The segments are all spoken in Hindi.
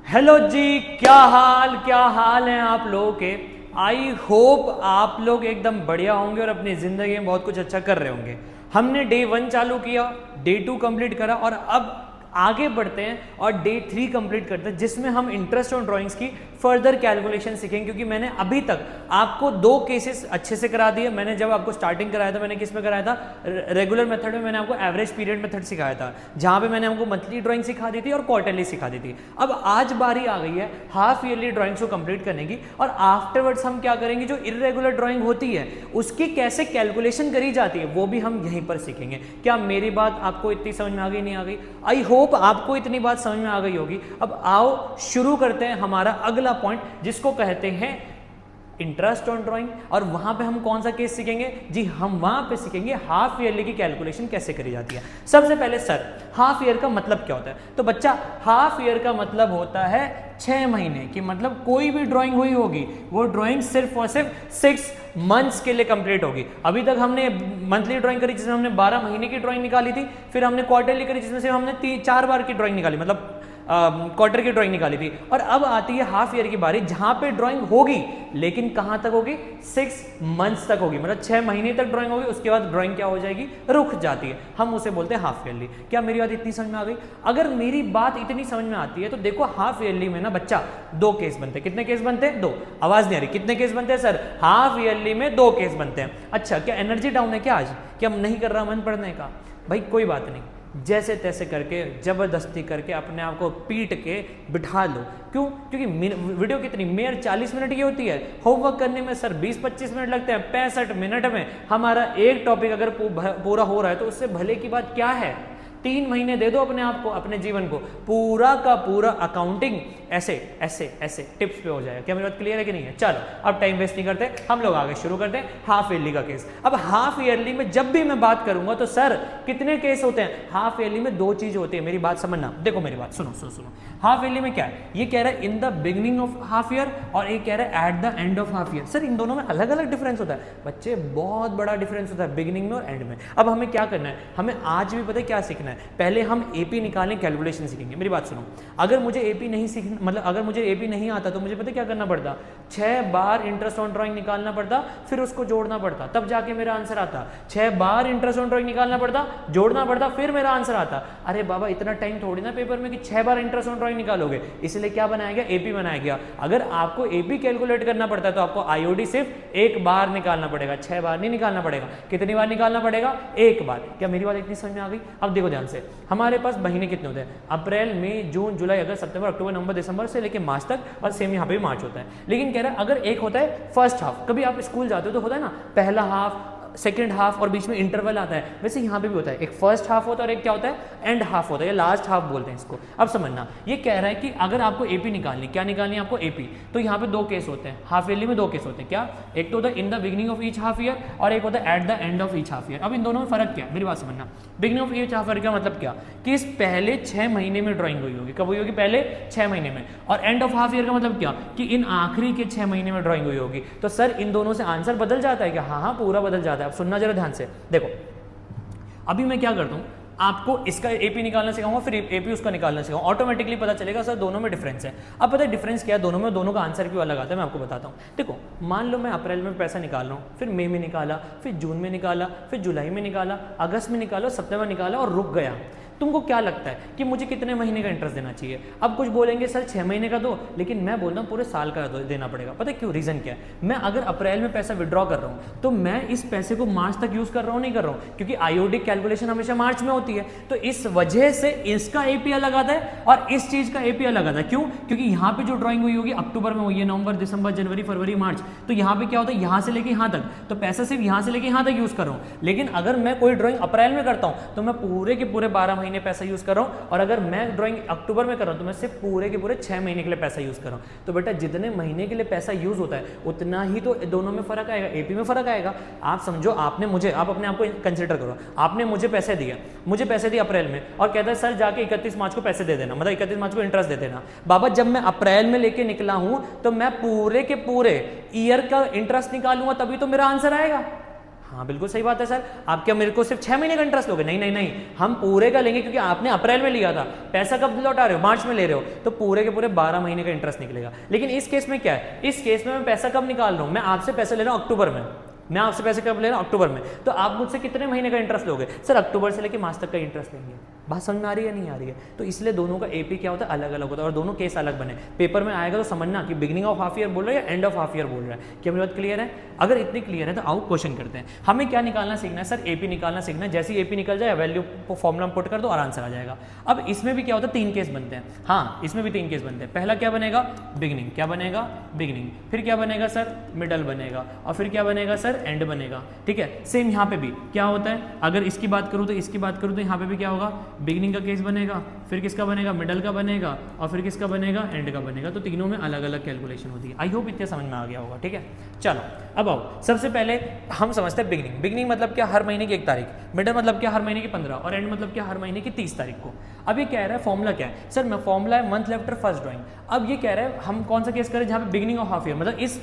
हेलो जी, क्या हाल हैं आप लोगों के। आई होप आप लोग एकदम बढ़िया होंगे और अपनी ज़िंदगी में बहुत कुछ अच्छा कर रहे होंगे। हमने डे 1 चालू किया, डे 2 कंप्लीट करा और अब आगे बढ़ते हैं और डे 3 कंप्लीट करते हैं, जिसमें हम इंटरेस्ट ऑन ड्राइंग्स की फर्दर कैलकुलेशन सीखेंगे। क्योंकि मैंने अभी तक आपको 2 केसेस अच्छे से करा दिए। मैंने जब आपको स्टार्टिंग कराया था, मैंने किस में कराया था, रेगुलर मेथड में मैंने आपको एवरेज पीरियड मेथड सिखाया था, जहां पे मैंने आपको मंथली ड्राइंग सिखा दी थी और क्वार्टरली सिखा दी थी। अब आज बारी आ गई है हाफ ईयरली ड्राइंग्स को कंप्लीट करने की, और आफ्टरवर्ड्स हम क्या करेंगे, जो इरेगुलर ड्राइंग होती है उसकी कैसे कैलकुलेशन करी जाती है वो भी हम यहीं पर सीखेंगे। क्या मेरी बात आपको इतनी समझ में आ गई, नहीं आ गई? आई होप आपको इतनी बात समझ में आ गई होगी। अब आओ शुरू करते हैं हमारा अगला पॉइंट, जिसको कहते हैं इंटरेस्ट ऑन ड्राइंग। और वहां पे हम कौन सा केस सीखेंगे जी, हम वहां पे सीखेंगे हाफ ईयरली की कैलकुलेशन कैसे करी जाती है। सबसे पहले सर, हाफ ईयर का मतलब क्या होता है? तो बच्चा, हाफ ईयर का मतलब होता है 6 महीने की, मतलब कोई भी ड्राइंग हुई होगी वो ड्राइंग सिर्फ और सिर्फ 6 मंथ्स के लिए कंप्लीट होगी। अभी तक हमने मंथली ड्राइंग करी जिसमें हमने 12 महीने की ड्राइंग निकाली थी, फिर हमने क्वार्टरली करी जिसमें से हमने 4 बार की ड्राइंग निकाली, मतलब क्वार्टर की ड्राइंग निकाली थी। और अब आती है हाफ ईयर की बारी, जहां पे ड्राइंग होगी लेकिन कहां तक होगी, 6 मंथ्स तक होगी, मतलब 6 महीने तक ड्राइंग होगी। उसके बाद ड्राइंग क्या हो जाएगी, रुक जाती है। हम उसे बोलते हैं हाफ ईयरली। क्या मेरी बात इतनी समझ में आ गई? अगर मेरी बात इतनी समझ में आती है तो देखो, हाफ ईयरली में ना बच्चा 2 केस बनते हैं। कितने केस बनते हैं? 2। आवाज नहीं आ रही, कितने केस बनते हैं सर? हाफ ईयरली में 2 केस बनते हैं। अच्छा, क्या एनर्जी डाउन है क्या आज? क्या नहीं कर रहा मन पढ़ने का? भाई कोई बात नहीं, जैसे तैसे करके जबरदस्ती करके अपने आप को पीट के बिठा लो। क्यों? क्योंकि वीडियो कितनी मेयर 40 मिनट की होती है, होमवर्क करने में सर 20-25 मिनट लगते हैं। 65 मिनट में हमारा एक टॉपिक अगर पूरा हो रहा है तो उससे भले की बात क्या है। 3 महीने दे दो अपने आप को, अपने जीवन को, पूरा का पूरा अकाउंटिंग ऐसे ऐसे ऐसे टिप्स पे हो जाएगा। क्या मेरी बात क्लियर है कि नहीं है? चलो अब टाइम वेस्ट नहीं करते, हम लोग आगे शुरू करते हैं हाफ ईयरली का केस। अब हाफ ईयरली में जब भी मैं बात करूंगा तो सर कितने केस होते हैं? हाफ ईयरली में 2 चीज होती है। मेरी बात समझना, देखो मेरी बात सुनो सुनो सुनो। हाफ ईयरली में क्या है, ये कह रहा है in the beginning of half year और ये कह रहा है at the end of half year. Sir इन दोनों में अलग अलग डिफरेंस होता है बच्चे, बहुत बड़ा डिफरेंस होता है बिगिनिंग में और एंड में। अब हमें क्या करना है, हमें आज भी पता है क्या सीखना है। पहले हम एपी निकालने कैलकुलेशन सीखेंगे। मेरी बात सुनो, अगर मुझे एपी नहीं सीखना, मतलब अगर मुझे एपी नहीं आता तो मुझे पता क्या करना पड़ता, 6 बार इंटरेस्ट ऑन ड्राइंग निकालना पड़ता, फिर उसको जोड़ना पड़ता, तब जाके मेरा आंसर आता। 6 बार इंटरेस्ट ऑन ड्राइंग निकालना पड़ता, जोड़ना पड़ता, फिर मेरा आंसर आता। अरे बाबा, इतना टाइम थोड़ी ना पेपर में कि 6 बार इंटरेस्ट ऑन ड्राइंग निकालोगे। इसलिए क्या बनाया गया, एपी बनाया गया। अगर आपको एपी कैलकुलेट करना पड़ता है तो आपको आईओडी सिर्फ 1 बार निकालना पड़ेगा, 6 बार नहीं निकालना पड़ेगा। कितनी बार निकालना पड़ेगा? 1 बार। क्या मेरी बात इतनी समझ में आ गई? अब देखो ध्यान से, हमारे पास महीने कितने होते हैं? अप्रैल, मई, जून, जुलाई, अगस्त, सितंबर, अक्टूबर, नवंबर, दिसंबर से लेके मार्च तक, और सेम यहाँ पे मार्च होता है। लेकिन कह रहा है अगर एक होता है फर्स्ट हाफ, कभी आप स्कूल जाते हो तो होता है ना, पहला हाफ, सेकेंड हाफ और बीच में इंटरवल आता है, वैसे यहाँ पे भी होता है। एक फर्स्ट हाफ होता है और एक क्या होता है, एंड हाफ होता है, या लास्ट हाफ बोलते हैं इसको। अब समझना, ये कह रहा है कि अगर आपको एपी निकालनी, क्या निकालनी है आपको? एपी। तो यहाँ पे 2 केस होते हैं हाफ ईयरली में, 2 केस होते हैं। क्या? एक तो होता है in the beginning of each half year और एक होता है at the end of each half year. अब इन दोनों में फर्क क्या है, मेरी बात समझना। Beginning of each half year का मतलब क्या, कि इस पहले 6 महीने में ड्राइंग हुई होगी। कब हुई होगी? पहले 6 महीने में। और एंड ऑफ हाफ ईयर का मतलब क्या, कि इन आखिरी के 6 महीने में ड्राइंग हुई होगी। तो सर इन दोनों से आंसर बदल जाता है क्या? हाँ, पूरा बदल जाता है। अब सुनना जरा ध्यान से, देखो अभी मैं क्या करता हूं, आपको इसका एपी निकालना सिखाऊंगा, फिर एपी उसका निकालना सिखाऊंगा। ऑटोमेटिकली पता चलेगा सर दोनों में डिफरेंस है। अब पता है डिफरेंस क्या है दोनों में? दोनों का आंसर क्यों अलग आता है मैं आपको बताता हूँ। देखो, मान लो मैं अप्रैल में पैसा निकाल रहा हूँ, फिर मई में निकाला, फिर जून में निकाला, फिर जुलाई में निकाला, अगस्त में निकाला, सितंबर निकाला और रुक गया। तुमको क्या लगता है कि मुझे कितने महीने का इंटरेस्ट देना चाहिए? अब कुछ बोलेंगे सर 6 महीने का दो, लेकिन मैं बोलता हूँ पूरे साल का देना पड़ेगा। पता है क्यों? रीजन क्या है? मैं अगर अप्रैल में पैसा विड्रॉ कर रहा हूँ तो मैं इस पैसे को मार्च तक यूज कर रहा हूँ, नहीं कर रहा हूँ, क्योंकि आईओडी कैलकुलेशन हमेशा मार्च में होती है। तो इस वजह से इसका एपी अलग आता है और इस चीज का एपी अलग आता है। क्यों? क्योंकि यहाँ पे जो ड्राइंग हुई होगी अक्टूबर में हुई है, नवंबर, दिसंबर, जनवरी, फरवरी, मार्च, तो यहाँ पे क्या होता है, यहाँ से लेके यहाँ तक, तो पैसा सिर्फ यहाँ से लेके यहाँ तक यूज कर रहा हूँ। लेकिन अगर मैं कोई ड्राइंग अप्रैल में करता हूँ तो मैं पूरे के पूरे 12 महीने पैसा यूज कर रहा हूँ, और अगर मैं ड्राइंग अक्टूबर में कर रहा हूं तो मैं सिर्फ पूरे के पूरे 6 महीने के लिए पैसा यूज कर रहा हूं। तो बेटा जितने महीने के लिए पैसा यूज होता है उतना ही तो दोनों में फर्क आएगा, एपी में फर्क आएगा। आप समझो, आपने मुझे, आप अपने आप को कंसिडर करो, आपने मुझे पैसे दिए, अप्रैल में, और कहता है सर जाके 31 मार्च को पैसे दे देना, मतलब 31 मार्च को इंटरेस्ट दे देना। बाबा जब मैं अप्रैल में लेके निकला हूं तो मैं पूरे के पूरे ईयर का इंटरेस्ट निकालूंगा, तभी तो मेरा आंसर आएगा। हाँ बिल्कुल सही बात है सर, आप क्या मेरे को सिर्फ 6 महीने का इंटरेस्ट लोगे? नहीं नहीं नहीं, हम पूरे का लेंगे, क्योंकि आपने अप्रैल में लिया था, पैसा कब लौटा रहे हो? मार्च में ले रहे हो, तो पूरे के पूरे 12 महीने का इंटरेस्ट निकलेगा। लेकिन इस केस में क्या है, इस केस में मैं पैसा कब निकाल रहा हूँ, मैं आपसे पैसे ले रहा हूँ अक्टूबर में, मैं आपसे पैसे कब ले रहा हूँ? अक्टूबर में। तो आप मुझसे कितने महीने का इंटरेस्ट लोगे? सर अक्टूबर से लेके मार्च तक का इंटरेस्ट लेंगे। बात समझ में आ रही है नहीं आ रही है? तो इसलिए दोनों का एपी क्या होता है, अलग अलग होता है, और दोनों केस अलग बने। पेपर में आएगा तो समझना कि बिगिनिंग ऑफ हाफ ईयर बोल रहा है या एंड ऑफ हाफ ईयर बोल रहा है। क्या मेरी बात क्लियर है? अगर इतनी क्लियर है तो आओ क्वेश्चन करते हैं। हमें क्या निकालना सीखना है सर? एपी निकालना सीखना है। जैसे एपी निकल जाए वैल्यू फॉर्मूला पुट कर दो, आराम से आ जाएगा। अब इसमें भी क्या होता है, 3 केस बनते हैं। हाँ इसमें भी 3 केस बनते हैं। पहला क्या बनेगा, बिगिनिंग। क्या बनेगा, बिगिनिंग। फिर क्या बनेगा सर, मिडल बनेगा, और फिर क्या बनेगा सर, एंड बनेगा। ठीक है, सेम यहाँ पे भी क्या होता है, अगर इसकी बात करूँ तो इसकी बात करूँ तो यहाँ पे भी क्या होगा, बिगिनिंग का केस बनेगा, फिर किसका बनेगा, मिडल का बनेगा, और फिर किसका बनेगा, एंड का बनेगा। तो तीनों में अलग अलग कैलकुलेशन होती है। आई होप इतना समझ में आ गया होगा। ठीक है, चलो अब आओ, सबसे पहले हम समझते हैं बिगिनिंग। बिगिनिंग मतलब क्या, हर महीने की 1 तारीख। मिडल मतलब क्या, हर महीने की 15, और एंड मतलब क्या, हर महीने की 30 तारीख को। अब ये कह रहा है फॉर्मूला क्या है सर, मैं फॉर्मूला है मंथ आफ्टर फर्स्ट ड्राइंग। अब ये कह रहा है हम कौन सा केस करें जहाँ पे बिगिनिंग ऑफ हाफ ईयर, मतलब इस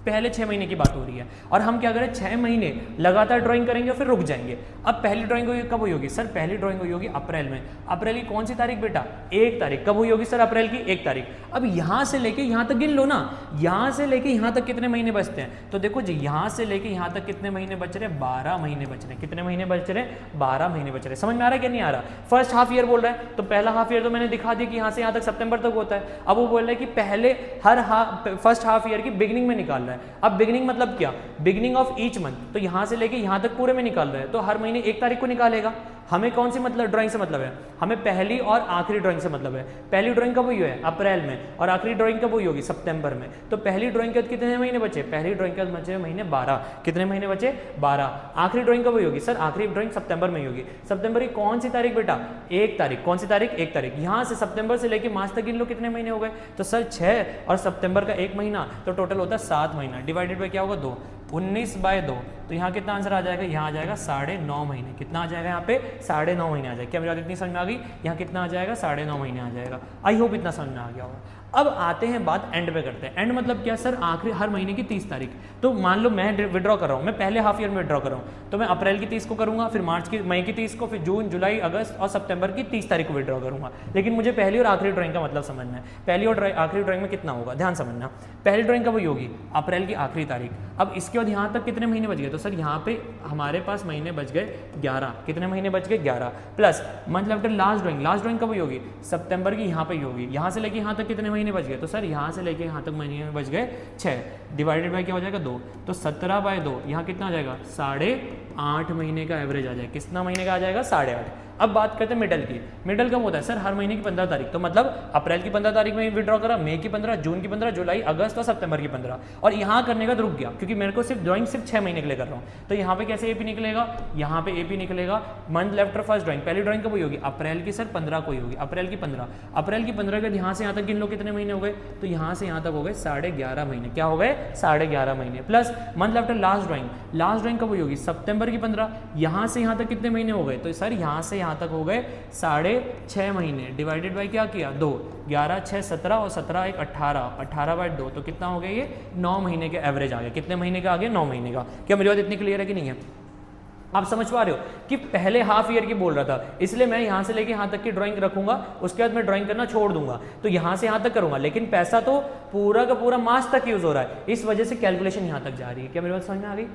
पहले 6 महीने की बात हो रही है, और हम क्या करें 6 महीने लगातार ड्राइंग करेंगे और फिर रुक जाएंगे। अब पहली ड्राइंग कब हुई होगी सर, पहली ड्राइंग हुई होगी अप्रैल में। अप्रैल की कौन सी तारीख बेटा, 1 तारीख। कब हुई होगी सर, अप्रैल की 1 तारीख। अब यहाँ से लेके यहाँ तक गिन लो ना, यहाँ से लेके यहाँ तक कितने महीने बचते हैं, तो देखो जी यहाँ से लेके यहाँ तक कितने महीने बच रहे हैं, 12 महीने बच रहे हैं। कितने महीने बच रहे हैं, 12 महीने बच रहे हैं। समझ में आ रहा है क्या नहीं आ रहा? फर्स्ट हाफ ईयर बोल रहा है, तो पहला हाफ ईयर तो मैंने दिखा दिया कि यहाँ से यहाँ तक सितंबर तक होता है। अब वो बोल रहा है कि पहले फर्स्ट हाफ ईयर की बिगिनिंग में निकाल रहा है। अब बिगिनिंग मतलब क्या, बिगिनिंग ऑफ ईच मंथ, तो यहां से लेके यहां तक पूरे में निकाल रहे हैं, तो हर महीने 1 तारीख को निकालेगा। हमें कौन सी मतलब ड्राइंग से मतलब है, हमें पहली और आखिरी ड्राइंग से मतलब है। पहली ड्राइंग कब हुई है, अप्रैल में, और आखिरी ड्राइंग कब हुई होगी, सितंबर में। तो पहली ड्राइंग के कितने महीने बचे, पहली ड्राइंग के बचे महीने 12। कितने महीने बचे, 12। आखिरी ड्राइंग कब हुई होगी सर, आखिरी ड्राइंग सितंबर में ही होगी। सितंबर की कौन सी तारीख बेटा, 1 तारीख। कौन सी तारीख, 1 तारीख। यहां से सितंबर से लेके मार्च तक गिन लो कितने महीने हो गए, तो सर 6 और सितंबर का 1 महीना, तो टोटल होता है 7 महीना। डिवाइडेड बाय क्या होगा, 2। 19/2, तो यहाँ कितना आंसर आ जाएगा, यहाँ आ जाएगा 9.5 महीने। कितना आ जाएगा यहाँ पे, 9.5 महीने आ जाएगा। क्या मेरी बात इतनी समझ में आ गई? यहाँ कितना आ जाएगा, 9.5 महीने आ जाएगा। आई होप इतना समझ में आ गया होगा। अब आते हैं बात एंड पे करते हैं। एंड मतलब क्या सर, आखिरी हर महीने की 30 तारीख। तो मान लो मैं विड्रॉ कर रहा हूँ, मैं पहले हाफ ईयर में विड्रॉ कर रहा हूँ, तो मैं अप्रैल की 30 को करूँगा, फिर मई की 30 को, फिर जून, जुलाई, अगस्त और सितंबर की 30 तारीख को विड्रॉ करूँगा। लेकिन मुझे पहली और आखिरी ड्राइंग का मतलब समझना है। पहली और आखिरी ड्राइंग में कितना होगा, ध्यान समझना। पहली ड्राइंग कब हुई होगी, अप्रैल की आखिरी तारीख। अब इसके बाद यहाँ तक कितने महीने बच गए, तो सर यहाँ पे हमारे पास महीने बच गए 11। कितने महीने बच गए, 11। Plus month after last drawing. Last drawing कब हुई होगी, सितंबर की यहाँ पे ही होगी। यहाँ से लेके यहाँ तक कितने महीने बच गए, तो सर यहाँ से लेके यहाँ तक महीने बच गए 6। डिवाइडेड बाय क्या हो जाएगा, 2। तो 17/2, यहाँ कितना आ जाएगा, 8.5 महीने का एवरेज आ जाएगा। कितना महीने का आ जाएगा, 8.5। अब बात करते हैं मिडल की। मिडल कब होता है सर, हर महीने की 15 तारीख। तो मतलब अप्रैल की 15 तारीख में विड्रॉ करा, मई की 15, जून की 15, जुलाई, अगस्त और सितंबर की 15। और यहाँ करने का तो रुक गया, क्योंकि मेरे को सिर्फ ड्राइंग सिर्फ 6 महीने के लिए कर रहा हूँ। तो यहाँ पे कैसे एपी निकलेगा, यहाँ पे एपी निकलेगा मंथ लेफ्ट और फर्स्ट ड्राइंग। पहली ड्राइंग कब हुई होगी, अप्रैल की सर 15 को ही होगी। अप्रैल की 15, अप्रैल की 15 के यहाँ से यहाँ तक गिन लो कितने महीने हो गए, तो यहाँ से यहाँ तक हो गए 11.5 महीने। क्या हो गए, 11.5 महीने। Plus month after last drawing. Last drawing कब हुई होगी, सितंबर की 15। यहाँ से यहाँ तक कितने महीने हो गए, तो सर यहाँ से यहाँ तक हो गए 6.5 महीने। डिवाइडेड बाय क्या किया, 2। 11, 6, 17 और 17, 1, 18। 18/2, तो कितना हो गया, ये 9 महीने के एवरेज आ गया। कितने महीने का आ गया, 9 महीने का। क्या मेरी बात इतनी क्लियर है कि नहीं है? आप समझ पा रहे हो कि पहले हाफ ईयर की बोल रहा था, इसलिए मैं यहाँ से लेके यहाँ तक की ड्राइंग रखूंगा, उसके बाद मैं ड्राइंग करना छोड़ दूंगा, तो यहाँ से यहाँ तक करूंगा, लेकिन पैसा तो पूरा का पूरा मार्च तक यूज हो रहा है, इस वजह से कैलकुलेशन यहाँ तक जा रही है। क्या मेरी बात समझ में आ गई?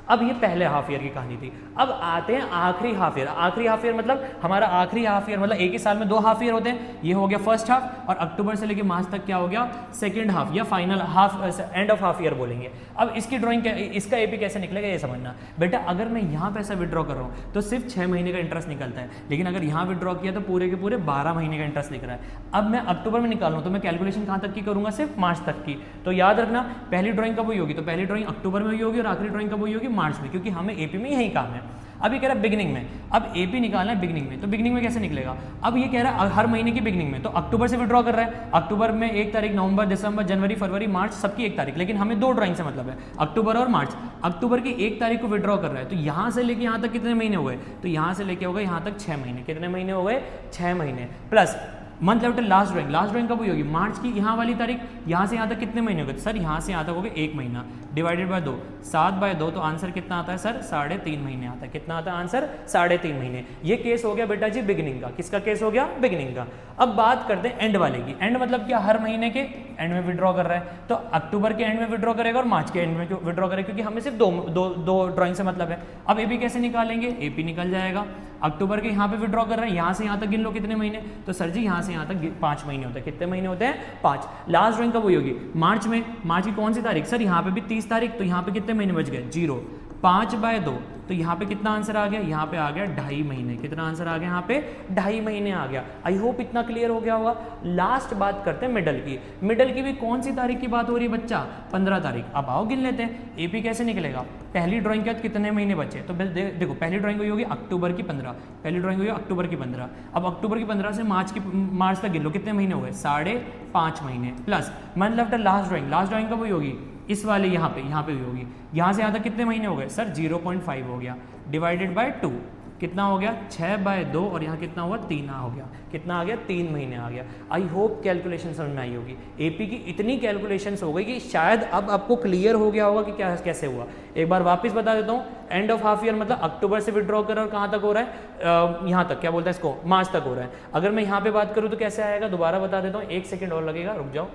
अब ये पहले हाफ ईयर की कहानी थी। अब आते हैं आखिरी हाफ ईयर। आखिरी हाफ ईयर मतलब हमारा आखिरी हाफ ईयर, मतलब एक ही साल में 2 हाफ ईयर होते हैं। ये हो गया फर्स्ट हाफ, और अक्टूबर से लेके मार्च तक क्या हो गया, सेकंड हाफ या final half, and of half year बोलेंगे। अब इसकी ड्राइंग, इसका एपी कैसे निकलेगा ये समझना बेटा। अगर मैं यहाँ पैसा विड्रॉ कर रहा हूँ तो सिर्फ 6 महीने का इंटरेस्ट निकलता है, लेकिन अगर यहाँ विड्रॉ किया तो पूरे के पूरे 12 महीने का इंटरेस्ट निकल रहा है। अब मैं अक्टूबर में निकाल रहा हूँ, तो मैं कैलकुलेशन कहाँ तक की करूँगा, सिर्फ मार्च तक की। तो याद रखना, पहली ड्राइंग कब हुई होगी, तो पहली ड्राइंग अक्टूबर में हुई होगी, और आखिरी ड्राइंग कब हुई होगी, मार्च में, क्योंकि हमें एपी में यही काम है। अब ये कह रहा है बिगिनिंग में, अब एपी निकालना है बिगिनिंग में, तो बिगिनिंग में कैसे निकलेगा। अब ये कह रहा है हर महीने की बिगिनिंग में, तो अक्टूबर से विड्रॉ कर रहा है। अक्टूबर में 1 तारीख, नवंबर, दिसंबर, जनवरी, फरवरी, मार्च, सबकी 1 तारीख, लेकिन हमें 2 ड्राइंग से मतलब है, अक्टूबर और मार्च। अक्टूबर की 1 तारीख को विड्रॉ कर रहा है, तो यहाँ से लेके यहाँ तक कितने महीने हो गए, तो यहाँ से लेके हो गए यहाँ तक 6 महीने। कितने महीने हो गए, 6 महीने। Plus month left last drawing कब हुई होगी? मार्च की यहाँ वाली तारीख, यहाँ से यहाँ तक कितने महीने हो गए सर? यहाँ से यहाँ तक हो गए 1 महीना, डिवाइडेड बाय 2, 7/2, तो आंसर कितना आता है सर? 3.5 महीने आता है। कितना आता है आंसर? 3.5 महीने। ये केस हो गया बेटा जी बिगिनिंग का। किसका केस हो गया? बिगिनिंग का। अब बात करते हैं एंड वाले की। एंड मतलब क्या? हर महीने के एंड में विड्रॉ कर रहा है, तो अक्टूबर के एंड में विड्रॉ करेगा और मार्च के एंड में विड्रॉ करेगा, क्योंकि हमें सिर्फ दो ड्राइंग से मतलब है। अब एपी कैसे निकालेंगे? एपी निकल जाएगा, अक्टूबर के यहाँ पे विड्रॉ कर रहे हैं, यहाँ से यहाँ तक गिन लो कितने महीने, तो सर जी यहाँ से यहाँ तक 5 महीने होते हैं। कितने महीने होते हैं? 5। लास्ट ड्राइंग कब हुई होगी? मार्च में। मार्च की कौन सी तारीख? सर यहाँ पे भी 30 तारीख, तो यहाँ पे कितने महीने बच गए? 0। 5/2, तो यहाँ पे कितना आंसर आ गया? यहाँ पे आ गया 2.5 महीने। कितना आंसर आ गया? यहाँ पे 2.5 महीने आ गया। आई होप इतना क्लियर हो गया होगा। लास्ट बात करते हैं मिडल की। मिडल की भी कौन सी तारीख की बात हो रही है बच्चा? 15 तारीख। अब आओ गिन लेते हैं। एपी कैसे निकलेगा? पहली ड्राइंग के बाद कितने महीने बचे? तो देखो पहली ड्राइंग हुई होगी अक्टूबर की 15, पहली ड्राइंग हुई अक्टूबर की 15। अब अक्टूबर की 15 से मार्च तक गिन लो, कितने महीने हो गए? 5.5 महीने, plus month left last drawing कब हुई होगी? इस वाले यहाँ पे हुई होगी। यहाँ से यहाँ तक कितने महीने हो गए सर? 0.5 हो गया, डिवाइडेड बाय 2, कितना हो गया? 6/2, और यहाँ कितना हुआ? 3 हो गया। कितना आ गया? 3 महीने आ गया। आई होप कैलकुलेशन समझ में आई होगी। एपी की इतनी कैलकुलेशंस हो गई कि शायद अब आपको क्लियर हो गया होगा कि क्या कैसे हुआ। एक बार वापस बता देता हूँ। एंड ऑफ हाफ ईयर मतलब अक्टूबर से विड्रॉ कर और कहाँ तक हो रहा है? यहाँ तक, क्या बोलते हैं इसको? मार्च तक हो रहा है। अगर मैं यहाँ पे बात करूँ तो कैसे आएगा? दोबारा बता देता हूँ, 1 सेकेंड और लगेगा, रुक जाओ।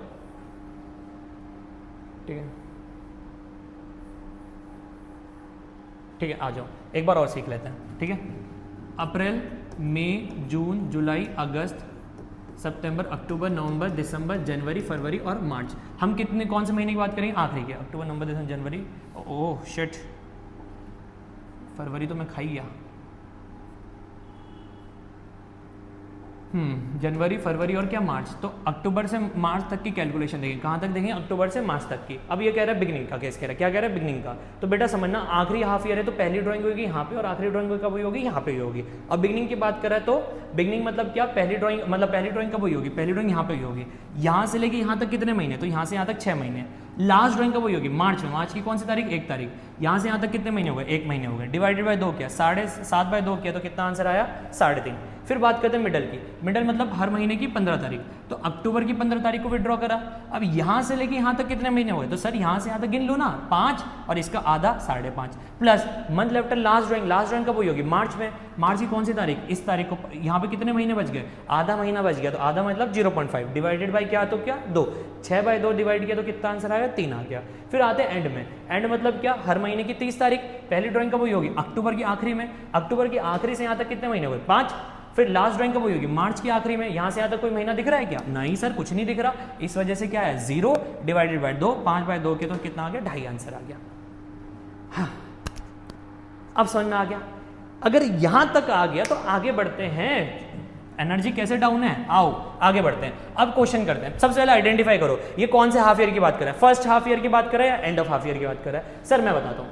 ठीक है ठीक है, आ जाओ, एक बार और सीख लेते हैं। ठीक है, अप्रैल, मई, जून, जुलाई, अगस्त, सितंबर, अक्टूबर, नवंबर, दिसंबर, जनवरी, फरवरी और मार्च। हम कितने कौन से महीने की बात करेंगे? आखिरी के। अक्टूबर, नवंबर, दिसंबर, जनवरी। ओह शिट, फरवरी तो मैं खाई गया। जनवरी, फरवरी और क्या? मार्च। तो अक्टूबर से मार्च तक की कैलकुलेशन देखें। कहाँ तक देखें? अक्टूबर से मार्च तक की। अब ये कह रहा है बिगनिंग का केस कह रहा है। क्या कह रहा है? बिगनिंग का। तो बेटा समझना, आखिरी हाफ ईयर है तो पहली ड्राइंग होगी यहाँ पे और आखिरी ड्राइंग कब हुई होगी? यहाँ पे हुई होगी। अब बिगनिंग की बात कर रहा है तो बिगनिंग मतलब क्या? पहली ड्राइंग कब हुई होगी? पहली ड्राइंग यहाँ पे हुई होगी। यहाँ से लेके यहाँ तक कितने महीने? तो यहाँ से यहाँ तक 6 महीने। लास्ट ड्राइंग कब हुई होगी? मार्च में। मार्च की कौन सी तारीख? 1 तारीख। यहाँ से यहाँ तक कितने महीने हो गए? 1 महीने हो गए। डिवाइडेड बाय 2 किया, 7/2 किया, तो कितना आंसर आया? 3.5। फिर बात करते हैं मिडल की। मिडल मतलब हर महीने की 15 तारीख। तो अक्टूबर की 15 तारीख को विड्रॉ करा। अब यहाँ से लेके यहाँ तक कितने महीने हो गए? तो सर यहाँ से यहाँ तक गिन लो ना, 5 और इसका आधा 5.5, plus month left last drawing कब हुई होगी? मार्च में। मार्च की कौन सी तारीख? इस तारीख को। यहाँ पे कितने महीने बच गए? आधा महीना बच गया, तो आधा मतलब 0.5 डिवाइडेड बाई क्या? तो क्या? 2। 6/2 डिवाइड किया तो कितना आंसर आया? 3 आ गया। फिर आते हैं एंड में। एंड मतलब क्या? हर महीने की 30 तारीख। पहली ड्राइंग कब हुई होगी? अक्टूबर की आखिरी में। अक्टूबर की आखिरी से यहाँ तक कितने महीने हो गए? 5। फिर लास्ट ड्राइंग कब हुई होगी? मार्च की आखिरी में। यहाँ से यहाँ तक कोई महीना दिख रहा है क्या? नहीं सर, कुछ नहीं दिख रहा। इस वजह से क्या है? 0 डिवाइडेड बाय 2, 5/2 के तो कितना आ गया? 2.5 आंसर आ गया। हाँ, अब समझ में आ गया। अगर यहां तक आ गया तो आगे बढ़ते हैं। एनर्जी कैसे डाउन है? आओ आगे बढ़ते हैं। अब क्वेश्चन करते हैं। सबसे पहले आइडेंटिफाई करो ये कौन से हाफ ईयर की बात कर रहा है। फर्स्ट हाफ ईयर की बात कर रहा है या एंड ऑफ हाफ ईयर की बात कर रहा है? सर मैं बताता हूँ।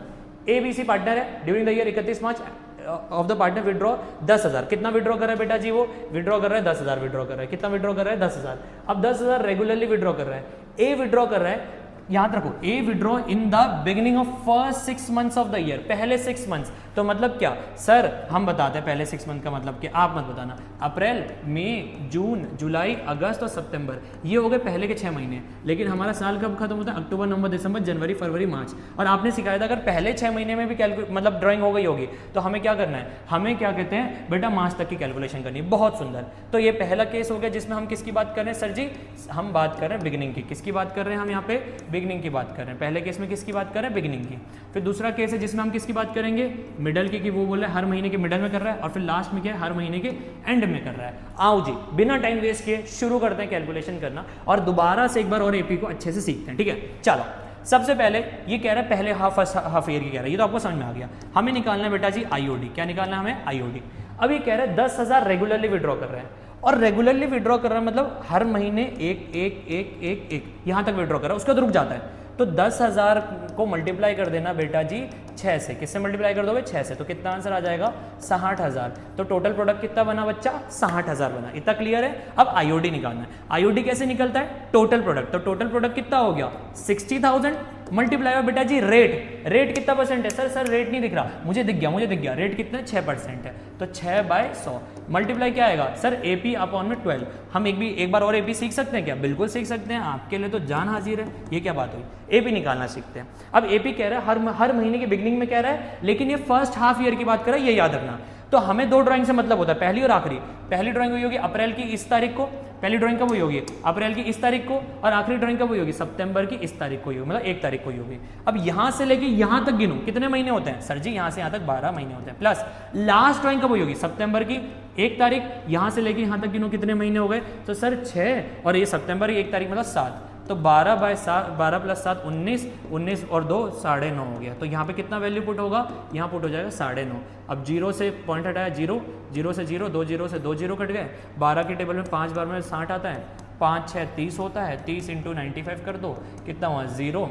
ABC पार्टनर है, during the year 31 March of the partner withdraw 10,000। कितना विड्रॉ कर रहा है बेटा जी? वो विड्रॉ कर रहा है 10,000 विड्रॉ कर रहा है। कितना विड्रॉ कर रहा है? 10,000। अब 10,000 रेगुलरली विड्रॉ कर रहा है। ए विड्रॉ कर रहा है, याद रखो, A withdraw in the beginning of first 6 months of the year. पहले 6 मंथ्स। तो मतलब क्या सर? हम बताते हैं पहले 6 मंथ का मतलब क्या, आप मत बताना। अप्रैल, मई, जून, जुलाई, अगस्त और सितंबर, ये हो गए पहले के 6 महीने। लेकिन हमारा साल कब खत्म होता है? अक्टूबर, नवंबर, दिसंबर, जनवरी, फरवरी, मार्च। और आपने सिखाया था अगर पहले 6 महीने में भी मतलब ड्राइंग हो गई होगी तो हमें क्या करना है? हमें क्या कहते हैं बेटा? मार्च तक की कैलकुलेशन करनी है। बहुत सुंदर। तो ये पहला केस हो गया जिसमें हम किसकी बात कर रहे हैं? सर जी हम बात कर रहे हैं बिगिनिंग की। किसकी बात कर रहे हैं हम यहाँ पे? बिगिनिंग की बात कर रहे हैं। पहले केस में किसकी बात कर रहे हैं? बिगिनिंग की। फिर दूसरा केस है जिसमें हम किसकी बात करेंगे? मिडल की, कि वो बोल रहा है हर महीने के मिडल में कर रहा है, और फिर लास्ट में क्या है? हर महीने के एंड में कर रहा है। आओ जी बिना टाइम वेस्ट किए शुरू करते हैं कैलकुलेशन करना, और दोबारा से एक बार और एपी को अच्छे से सीखते हैं। ठीक है, चलो। सबसे पहले ये कह रहा है पहले हाफ ईयर की कह रहा है, ये तो आपको समझ में आ गया। हमें निकालना है बेटा जी आईओडी। क्या निकालना है हमें? आईओडी। अब ये कह रहा है 10,000 रेगुलरली विड्रॉ कर रहे हैं, और रेगुलरली विड्रॉ कर रहा है मतलब हर महीने एक यहां तक विड्रॉ कर रहा है, उसके बाद रुक जाता है। तो 10,000 को मल्टीप्लाई कर देना बेटा जी 6 से। किससे मल्टीप्लाई कर दोगे? 6 से। तो कितना आंसर आ जाएगा? 60,000। तो टोटल प्रोडक्ट कितना बना बच्चा? 60,000 बना। इतना क्लियर है? अब आईओडी निकालना है। आईओडी कैसे निकलता है? Total product. तो टोटल प्रोडक्ट कितना हो गया? 60,000 मल्टीप्लाई हो बेटा जी रेट कितना परसेंट है? सर रेट नहीं दिख रहा। मुझे दिख गया। रेट कितना है? 6% है। तो 6/100 मल्टीप्लाई क्या आएगा सर AP अपॉन में 12। हम एक बार और AP सीख सकते हैं क्या? बिल्कुल सीख सकते हैं, आपके लिए तो जान हाजिर है। ये क्या बात हुई? AP निकालना सीखते हैं। अब AP कह रहा है हर महीने के बिगनिंग में कह रहा है, लेकिन ये फर्स्ट हाफ ईयर की बात कर रहा है, ये याद रखना। तो हमें दो ड्राइंग से मतलब होता है, पहली और आखिरी। पहली ड्राइंग हुई होगी अप्रैल की इस तारीख को, पहली ड्राइंग कब हुई होगी? अप्रैल की इस तारीख को, और आखिरी ड्राइंग कब हुई होगी? सितंबर की इस तारीख को हुई होगी, मतलब 1 तारीख को हुई होगी। अब यहां से लेके यहां तक गिनो, कितने महीने होते हैं? सर जी यहां से यहां तक 12 महीने होते हैं। प्लस लास्ट ड्राइंग कब हुई होगी? सितंबर की 1 तारीख, यहां से लेके यहां तक गिनो, कितने महीने हो गए? तो सर 6, और ये सितंबर की 1 तारीख मतलब 7, तो 12 + 7 19, 19 और 2 9.5 हो गया। तो यहाँ पे कितना वैल्यू पुट होगा? यहाँ पुट हो जाएगा 9.5। अब 0 से पॉइंट हटाया 0, 0 से 0, 2 0 से 2 0 कट गए। 12 की टेबल में 5 बार में 60 आता है, 5 6 30 होता है, 30 × 95 कर दो, कितना हुआ? 0,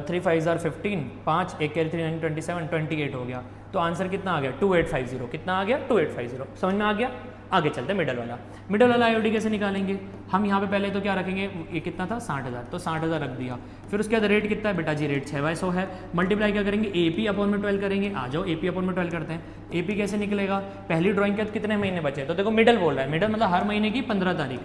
3 5 15, 5 1 कैरी 3 9 27, 28 हो गया। तो आंसर कितना आ गया? 2850। कितना आ गया? 2850। समझ में आ गया? आगे चलते हैं मिडल वाला आईओडी कैसे निकालेंगे? हम यहाँ पे पहले तो क्या रखेंगे? ये कितना था? 60,000, तो 60,000 रख दिया। फिर उसके बाद रेट कितना है बेटा जी? रेट 6/100 है। मल्टीप्लाई क्या करेंगे? AP अपॉन में 12 करेंगे। आ जाओ AP अपॉन में 12 करते हैं। AP कैसे निकलेगा? पहली ड्राइंग के कितने महीने बचे? तो देखो मिडल बोल रहा है, मिडल मतलब हर महीने की 15 तारीख।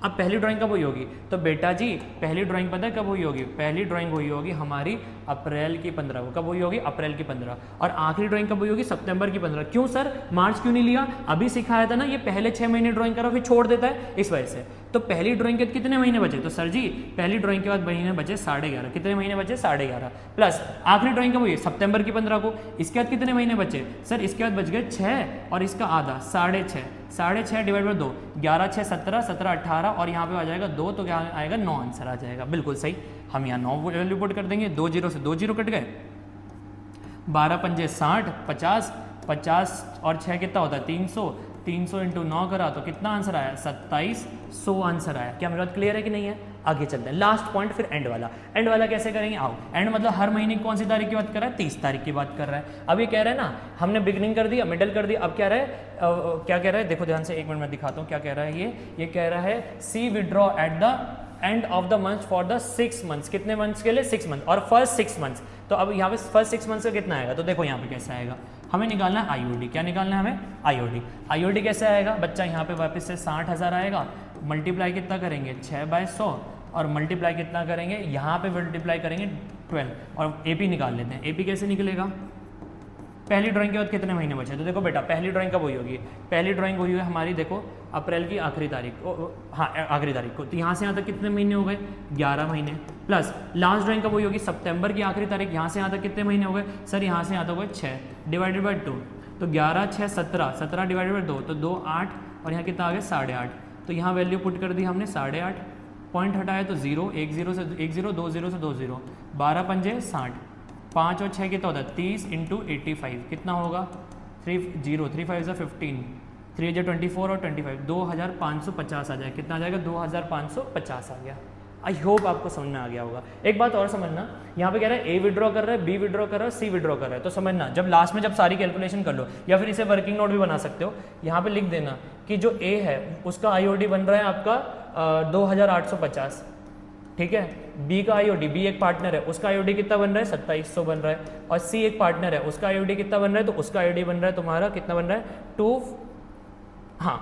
अब पहली ड्राइंग कब हुई होगी? तो बेटा जी पहली ड्राइंग पता है कब हुई होगी? पहली ड्राइंग हुई होगी हमारी अप्रैल की 15 को। कब हुई होगी? अप्रैल की 15। और आखिरी ड्राइंग कब हुई होगी? सितंबर की 15। क्यों सर मार्च क्यों नहीं लिया? अभी सिखाया था ना, ये पहले 6 महीने ड्राइंग करो फिर छोड़ देता है, इस वजह से। तो पहली ड्राइंग के कितने महीने बचे? तो सर जी पहली ड्राइंग के बाद महीने बचे 11.5। कितने महीने बचे? 11.5 प्लस आखिरी ड्राइंग कब हुई? सितंबर की 15 को। इसके बाद कितने महीने बचे? सर इसके बाद बच गए 6 और इसका आधा 6.5। 6.5 डिवाइड बाय 2, 11 6 17, 17 18 और यहाँ पे आ जाएगा 2, तो क्या आएगा? 9 आंसर आ जाएगा। बिल्कुल सही। हम यहाँ 9 वैल्यू पुट कर देंगे। 2 0 से 2 0 कट गए। 12 पंजे 60, 50, 50 और 6 कितना होता है? 300। 300 × 9 करा तो कितना आंसर आया? 2700 आंसर आया। क्या मेरी बात क्लियर है कि नहीं है? आगे चलते हैं। लास्ट पॉइंट फिर एंड वाला। एंड वाला कैसे करेंगे? आओ। एंड मतलब हर महीने की कौन सी तारीख की बात कर रहा है? 30 तारीख की बात कर रहा है। अब ये कह रहा है ना, हमने बिगनिंग कर दिया, मिडल कर दिया, अब क्या रहा है? क्या कह रहा है? देखो ध्यान से, 1 मिनट में दिखाता हूँ क्या कह रहा है। ये कह रहा है C withdraw at the end of the month for the 6 months. कितने मंथ्स के लिए? 6 मंथ। और फर्स्ट 6 मंथ्स। तो अब यहाँ पे फर्स्ट 6 मंथ्स का कितना आएगा? तो देखो यहाँ पे कैसे आएगा, हमें निकालना है आईओडी। क्या निकालना है हमें? आईओडी। आईओडी कैसे आएगा बच्चा? यहाँ पे वापस से 60,000 आएगा। मल्टीप्लाई कितना करेंगे? 6/100 और मल्टीप्लाई कितना करेंगे? यहाँ पे मल्टीप्लाई करेंगे 12 और AP निकाल लेते हैं। AP कैसे निकलेगा? पहली ड्राइंग के बाद कितने महीने बचे? तो देखो बेटा पहली ड्राइंग कब हुई होगी? पहली ड्राइंग हुई है हमारी, देखो अप्रैल की आखिरी तारीख को, हाँ आखिरी तारीख को। तो यहाँ से यहाँ तक कितने महीने हो गए? 11 महीने। प्लस लास्ट ड्राइंग कब हुई होगी? सितंबर की आखिरी तारीख। यहाँ से यहाँ तक कितने महीने हो गए? सर यहाँ से यहाँ तक हो गए 6 डिवाइडेड बाई 2, तो 11 6 17, 17 डिवाइडेड बाई 2 तो 2 8 और यहाँ कितना आ गया? 8.5। तो यहाँ वैल्यू पुट कर दी हमने 8.5। पॉइंट हटाया तो 0, 1 0 से 1 0, 2 0 से 2 0, 12 पंजे 60, 5 और 6 कितना होता है? 30 × 85 कितना होगा? 3 0, 3 5 15, 3 24 और 25, 2550 आ जाएगा। कितना आ जाएगा? 2550 आ गया। आई होप आपको समझ में आ गया होगा। एक बात और समझना, यहाँ पे कह रहा है A विड्रॉ कर रहा है, B विड्रॉ कर रहा है, C विड्रॉ कर रहा है। तो समझना, जब लास्ट में जब सारी कैलकुलेशन कर लो, या फिर इसे वर्किंग नोट भी बना सकते हो, यहाँ पे लिख देना कि जो A है उसका IOD बन रहा है आपका 2850, ठीक है। B का IOD, B एक पार्टनर है, उसका IOD कितना बन रहा है? 2700 बन रहा है। और C एक पार्टनर है, उसका IOD कितना बन रहा है? तो उसका IOD बन रहा है तुम्हारा कितना बन रहा है? 2550,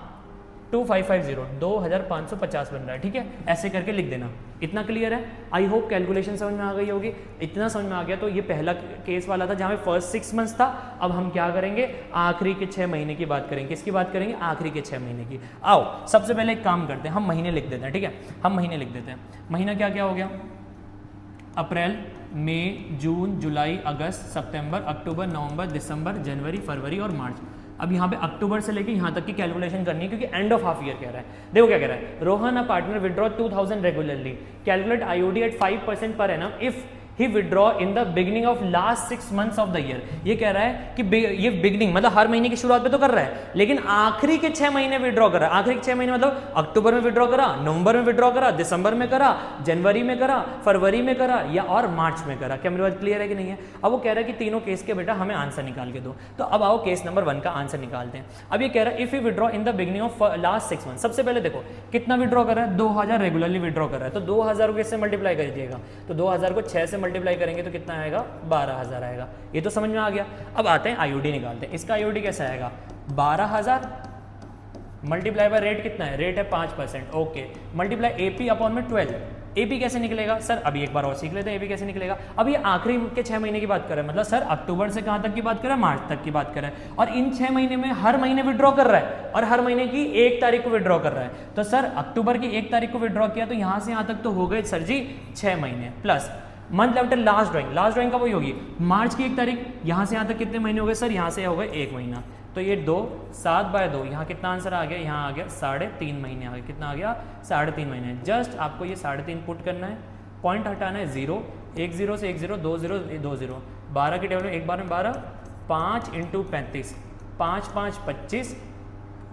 2550 बन रहा है, ठीक है। ऐसे करके लिख देना। इतना क्लियर है? आई होप कैलकुलेशन समझ में आ गई होगी। इतना समझ में आ गया तो ये पहला केस वाला था जहाँ पे फर्स्ट 6 मंथ्स था। अब हम क्या करेंगे? आखिरी के 6 महीने की बात करेंगे। किसकी बात करेंगे? आखिरी के 6 महीने की। आओ सबसे पहले एक काम करते हैं, हम महीने लिख देते हैं, ठीक है। हम महीने लिख देते हैं। महीना क्या क्या हो गया? अप्रैल, मई, जून, जुलाई, अगस्त, सितंबर, अक्टूबर, नवंबर, दिसंबर, जनवरी, फरवरी और मार्च। अब यहाँ पे अक्टूबर से लेके यहाँ तक की कैलकुलेशन करनी है क्योंकि एंड ऑफ हाफ ईयर कह रहा है। देखो क्या कह रहा है? Rohan a partner withdraw 2000 regularly, calculate IOD at 5% per annum if he withdraw in the beginning of last 6 months of the year. ये कह रहा है कि ये बिगिनिंग मतलब हर महीने की शुरुआत पे तो कर रहा है, लेकिन आखिरी के 6 महीने विड्रॉ कर रहा है। आखिरी के 6 महीने मतलब अक्टूबर में विड्रॉ करा, नवंबर में विड्रॉ करा, दिसंबर में करा, जनवरी में करा, फरवरी में करा या और मार्च में करा। क्या मेरी बात क्लियर है कि नहीं है? अब वो कह रहा है कि तीनों केस के बेटा हमें आंसर निकाल के दो। तो अब आओ केस नंबर 1 का आंसर निकालते हैं। अब ये कह रहा है if you withdraw in the beginning of last 6 month. सबसे पहले देखो कितना विड्रॉ कर रहा है? 2000 रेगुलरली विड्रॉ कर रहा है। तो 2000 को किससे मल्टीप्लाई कर दीजिएगा? तो 2000 को 6 से मल्टीप्लाई करेंगे तो कितना आएगा? 12000 आएगा। ये तो समझ में आ गया। अब आते हैं IOD निकालते हैं। इसका IOD कैसा आएगा? 12,000 मल्टीप्लाई बाय रेट कितना है, रेट है 5%, ओके, मल्टीप्लाई AP अपॉन में 12। AP कैसे निकलेगा सर, अभी एक बार और सीख लेते हैं AP कैसे निकलेगा। अब ये आखिरी के 6 महीने की बात कर रहे हैं, मतलब सर अक्टूबर से कहाँ तक की बात कर रहे हैं, मार्च तक की बात कर रहे हैं, और इन 6 महीने में हर महीने विड्रॉ कर रहा है और हर महीने की 1 तारीख को विड्रॉ कर रहा है। तो सर अक्टूबर की 1 तारीख को विड्रॉ किया तो यहाँ से यहाँ तक तो हो गए सर जी 6 महीने, plus month left last drawing, last drawing कब हुई होगी, मार्च की 1 तारीख, यहाँ से यहाँ तक कितने महीने हो गए सर, यहाँ से हो गए 1 महीना, तो ये 2 7/2, यहाँ कितना आंसर आ गया, यहाँ आ गया 3.5 महीने आ गया, कितना आ गया 3.5 महीने। जस्ट आपको ये 3.5 पुट करना है, पॉइंट हटाना है 0, 1 0 से 1 0, 2 0 2 0, 12 के टेबल में एक बार में 12, 5 × 35, 5 5 25,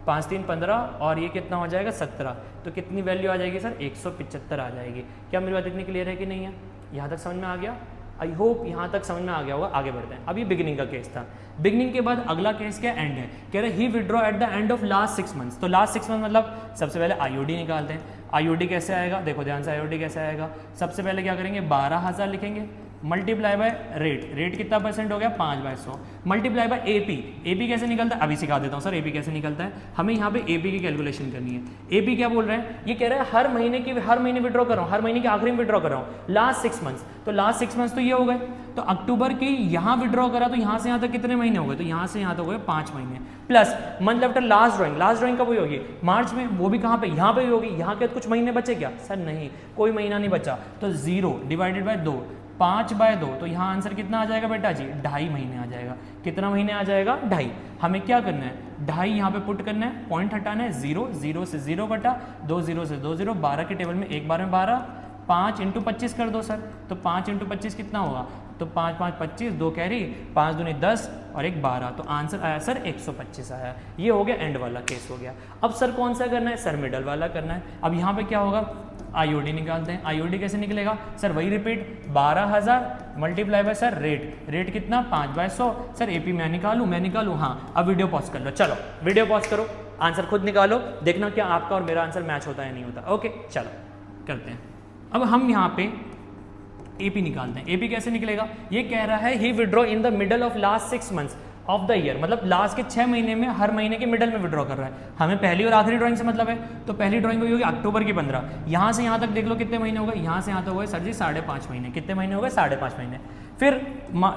5 3 15 और ये कितना हो जाएगा 17, तो कितनी वैल्यू आ जाएगी सर 175 आ जाएगी। क्या मेरी बात इतनी क्लियर है कि नहीं है, यहाँ तक समझ में आ गया, आई होप यहाँ तक समझ में आ गया होगा। आगे बढ़ते हैं, अब ये बिगिनिंग का केस था, बिगिनिंग के बाद अगला केस क्या एंड है, कह रहे he withdraw at the end of last 6 months. तो लास्ट 6 मंथ मतलब सबसे पहले IOD निकालते हैं, IOD कैसे आएगा, देखो ध्यान से IOD कैसे आएगा, सबसे पहले क्या करेंगे 12,000 लिखेंगे, मल्टीप्लाई बाय रेट, रेट कितना परसेंट हो गया 5/100, मल्टीप्लाई बाय AP, AP कैसे निकलता है अभी सिखा देता हूँ सर, AP कैसे निकलता है, हमें यहाँ पे AP की कैलकुलेशन करनी है। AP क्या बोल रहे हैं, ये कह रहे हैं हर महीने विड्रॉ कर रहा हूँ, हर महीने के आखिरी में विड्रॉ कर रहा हूँ, लास्ट 6 मंथ्स, तो लास्ट 6 मंथ्स तो ये हो गए, तो अक्टूबर के यहाँ विड्रॉ करा तो यहाँ से यहाँ तक कितने महीने हो गए, तो यहाँ से यहाँ तक हो गए 5 महीने, plus month after last drawing, last drawing कब हुई होगी, मार्च में, वो भी कहाँ पे, यहाँ पे होगी, यहाँ के कुछ महीने बचे क्या सर, नहीं कोई महीना नहीं बचा, तो 0 डिवाइडेड बाय 2, 5/2, तो यहाँ आंसर कितना आ जाएगा बेटा जी 2.5 महीने आ जाएगा, कितना महीने आ जाएगा 2.5, हमें क्या करना है 2.5 यहाँ पे पुट करना है, पॉइंट हटाना है 0, 0 से 0 बटा 2 0 से 2 0, 12 के टेबल में एक बार में 12, 5 × 25 कर दो सर, तो 5 × 25 कितना होगा, तो 5 5 25, 2 कैरी, 5 दूनी 10 और 1 12, तो आंसर आया सर 125 आया। ये हो गया एंड वाला केस हो गया। अब सर कौन सा करना है सर, मिडल वाला करना है। अब यहाँ पे क्या होगा, IOD निकालते हैं, IOD कैसे निकलेगा सर, वही repeat 12,000 multiply by sir rate कितना 5/100, सर AP मैं निकालूँ, हाँ अब वीडियो पॉज कर लो, चलो वीडियो पॉज करो, आंसर खुद निकालो, देखना क्या आपका और मेरा आंसर मैच होता है नहीं होता। ओके चलो करते हैं। अब हम यहाँ पे AP निकालते हैं, AP कैसे निकलेगा, ये कह रहा है he withdraw in the middle of last 6 months of the year, मतलब लास्ट के 6 महीने में हर महीने के मिडल में विड्रॉ कर रहा है। हमें पहली और आखिरी ड्राइंग से मतलब है, तो पहली ड्राइंग हुई होगी अक्टूबर की 15, यहाँ से यहाँ तक देख लो कितने महीने हो गए, यहाँ से यहाँ तक हो गए सर जी 5.5 महीने, कितने महीने हो गए 5.5 महीने। फिर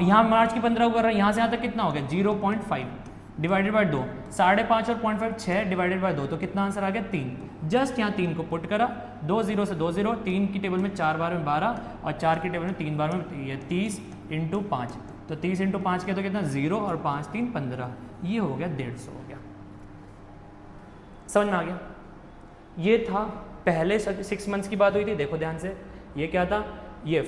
यहाँ मार्च की 15 को कर रहा है, यहाँ से यहाँ तक कितना हो गया 0.5 डिवाइडेड बाय 2, 5.5 और 0.5 6 डिवाइडेड बाय 2, तो कितना आंसर आ गया 3। जस्ट यहाँ 3 को पुट करा, 2 0 से 2 0, 3 की टेबल में 4 बार में 12 और 4 की टेबल में 3 बार में ये 30 × 5, तो 30 × 5 के तो कितना 0 और 5 3 15, ये हो गया 150 हो गया। समझ में आ गया। ये था पहले 6 मंथ्स की बात हुई थी, देखो ध्यान से, ये क्या था, ये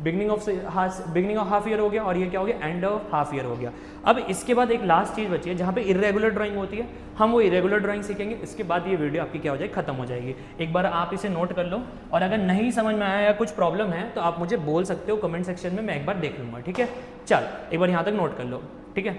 बिगनिंग ऑफ हाफ ईयर हो गया और ये क्या हो गया एंड ऑफ हाफ ईयर हो गया। अब इसके बाद एक लास्ट चीज़ बची है जहाँ पे इरेगुलर ड्राइंग होती है, हम वो इरेगुलर ड्राइंग सीखेंगे, इसके बाद ये वीडियो आपकी क्या हो जाएगी खत्म हो जाएगी। एक बार आप इसे नोट कर लो, और अगर नहीं समझ में आया या कुछ प्रॉब्लम है तो आप मुझे बोल सकते हो कमेंट सेक्शन में, मैं एक बार देख लूँगा, ठीक है। चल एक बार यहाँ तक नोट कर लो, ठीक है।